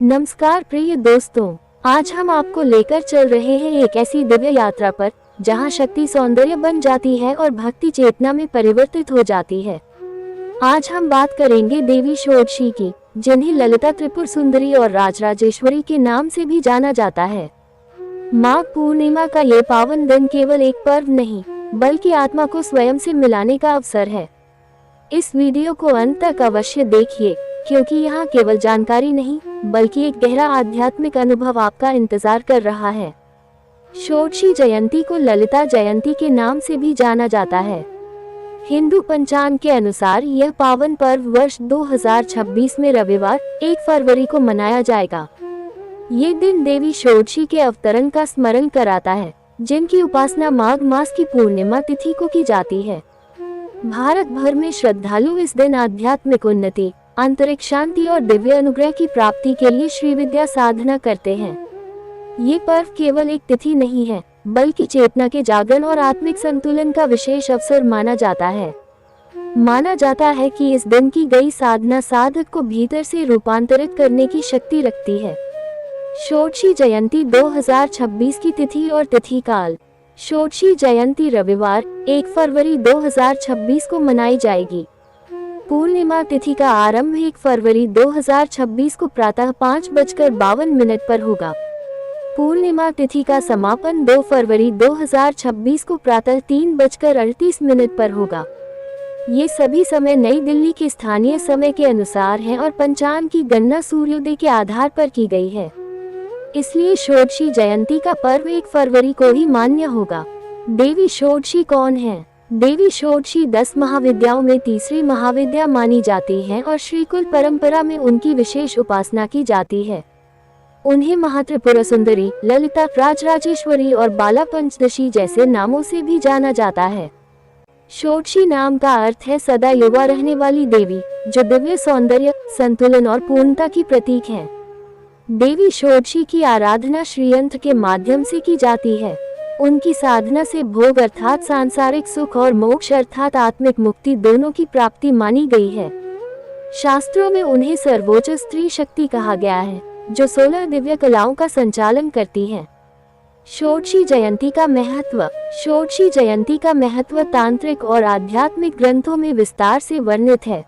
नमस्कार प्रिय दोस्तों, आज हम आपको लेकर चल रहे हैं एक ऐसी दिव्य यात्रा पर जहां शक्ति सौंदर्य बन जाती है और भक्ति चेतना में परिवर्तित हो जाती है। आज हम बात करेंगे देवी षोडशी की, जिन्हें ललिता त्रिपुर सुंदरी और राजराजेश्वरी के नाम से भी जाना जाता है। माघ पूर्णिमा का ये पावन दिन केवल एक पर्व नहीं, बल्कि आत्मा को स्वयं से मिलाने का अवसर है। इस वीडियो को अंत तक अवश्य देखिए, क्योंकि यहाँ केवल जानकारी नहीं, बल्कि एक गहरा आध्यात्मिक अनुभव आपका इंतजार कर रहा है। षोडशी जयंती को ललिता जयंती के नाम से भी जाना जाता है। हिंदू पंचांग के अनुसार यह पावन पर्व वर्ष 2026 में रविवार 1 फरवरी को मनाया जाएगा। ये दिन देवी षोडशी के अवतरण का स्मरण कराता है, जिनकी उपासना माघ मास की पूर्णिमा तिथि को की जाती है। भारत भर में श्रद्धालु इस दिन आध्यात्मिक उन्नति, आंतरिक शांति और दिव्य अनुग्रह की प्राप्ति के लिए श्री विद्या साधना करते हैं। ये पर्व केवल एक तिथि नहीं है, बल्कि चेतना के जागरण और आत्मिक संतुलन का विशेष अवसर माना जाता है। माना जाता है कि इस दिन की गई साधना साधक को भीतर से रूपांतरित करने की शक्ति रखती है। षोडशी जयंती 2026 की तिथि और तिथि काल। षोडशी जयंती रविवार 1 फरवरी 2026 को मनाई जाएगी। पूर्णिमा तिथि का आरंभ 1 फरवरी 2026 को प्रातः 5:52 पर होगा। पूर्णिमा तिथि का समापन 2 फरवरी 2026 को प्रातः 3:38 पर होगा। ये सभी समय नई दिल्ली के स्थानीय समय के अनुसार हैं और पंचांग की गणना सूर्योदय के आधार पर की गई है। इसलिए षोडशी जयंती का पर्व 1 फरवरी को ही मान्य होगा। देवी षोडशी कौन है? देवी षोडशी 10 महाविद्याओं में तीसरी महाविद्या मानी जाती है और श्रीकुल परंपरा में उनकी विशेष उपासना की जाती है। उन्हें महात्रिपुरा सुंदरी, ललिता, राजराजेश्वरी और बाला पंचदशी जैसे नामों से भी जाना जाता है। षोडशी नाम का अर्थ है सदा युवा रहने वाली देवी, जो दिव्य सौंदर्य, संतुलन और पूर्णता की प्रतीक है। देवी षोडशी की आराधना श्रीयंत्र के माध्यम से की जाती है। उनकी साधना से भोग अर्थात सांसारिक सुख और मोक्ष अर्थात आत्मिक मुक्ति दोनों की प्राप्ति मानी गई है। शास्त्रों में उन्हें सर्वोच्च स्त्री शक्ति कहा गया है, जो 16 दिव्य कलाओं का संचालन करती है। षोडशी जयंती का महत्व। षोडशी जयंती का महत्व तांत्रिक और आध्यात्मिक ग्रंथों में विस्तार से वर्णित है।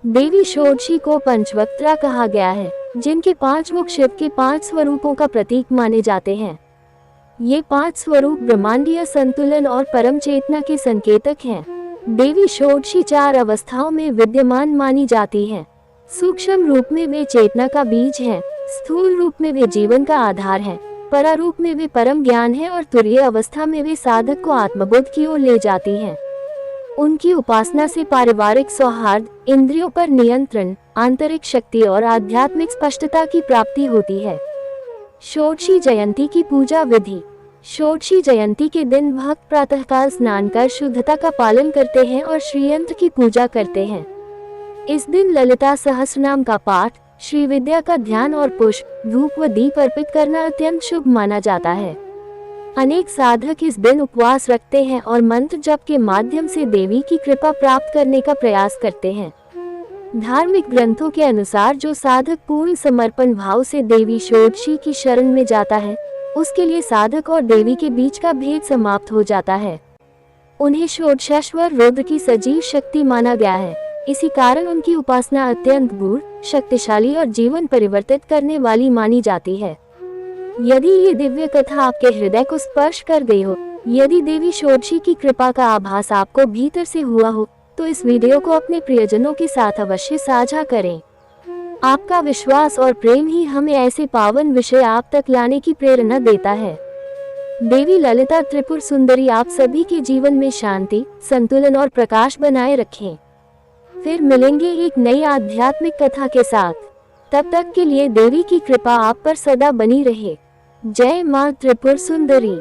देवी षोडशी को पंचवक्त्रा कहा गया है, जिनके 5 मुख शिव के 5 स्वरूपों का प्रतीक माने जाते हैं। ये 5 स्वरूप ब्रह्मांडीय संतुलन और परम चेतना के संकेतक हैं। देवी षोडशी 4 अवस्थाओं में विद्यमान मानी जाती हैं। सूक्ष्म रूप में वे चेतना का बीज हैं, स्थूल रूप में वे जीवन का आधार हैं, परारूप में वे परम ज्ञान हैं और तुरीय अवस्था में वे साधक को आत्मबोध की ओर ले जाती हैं। उनकी उपासना से पारिवारिक सौहार्द, इंद्रियों पर नियंत्रण, आंतरिक शक्ति और आध्यात्मिक स्पष्टता की प्राप्ति होती है। षोडशी जयंती की पूजा विधि। षोडशी जयंती के दिन भक्त प्रातःकाल स्नान कर शुद्धता का पालन करते हैं और श्रीयंत्र की पूजा करते हैं। इस दिन ललिता सहस्रनाम का पाठ, श्री विद्या का ध्यान और पुष्प, धूप व दीप अर्पित करना अत्यंत शुभ माना जाता है। अनेक साधक इस दिन उपवास रखते हैं और मंत्र जप के माध्यम से देवी की कृपा प्राप्त करने का प्रयास करते हैं। धार्मिक ग्रंथों के अनुसार जो साधक पूर्ण समर्पण भाव से देवी षोडशी की शरण में जाता है, उसके लिए साधक और देवी के बीच का भेद समाप्त हो जाता है। उन्हें षोडशेश्वर रुद्र की सजीव शक्ति माना गया है। इसी कारण उनकी उपासना अत्यंत गूढ़, शक्तिशाली और जीवन परिवर्तित करने वाली मानी जाती है। यदि ये दिव्य कथा आपके हृदय को स्पर्श कर गई हो, यदि देवी षोडशी की कृपा का आभास आपको भीतर से हुआ हो, तो इस वीडियो को अपने प्रियजनों के साथ अवश्य साझा करें। आपका विश्वास और प्रेम ही हमें ऐसे पावन विषय आप तक लाने की प्रेरणा देता है। देवी ललिता त्रिपुर सुंदरी आप सभी के जीवन में शांति, संतुलन और प्रकाश बनाए रखें। फिर मिलेंगे एक नई आध्यात्मिक कथा के साथ। तब तक के लिए देवी की कृपा आप पर सदा बनी रहे। जय मां त्रिपुर सुंदरी।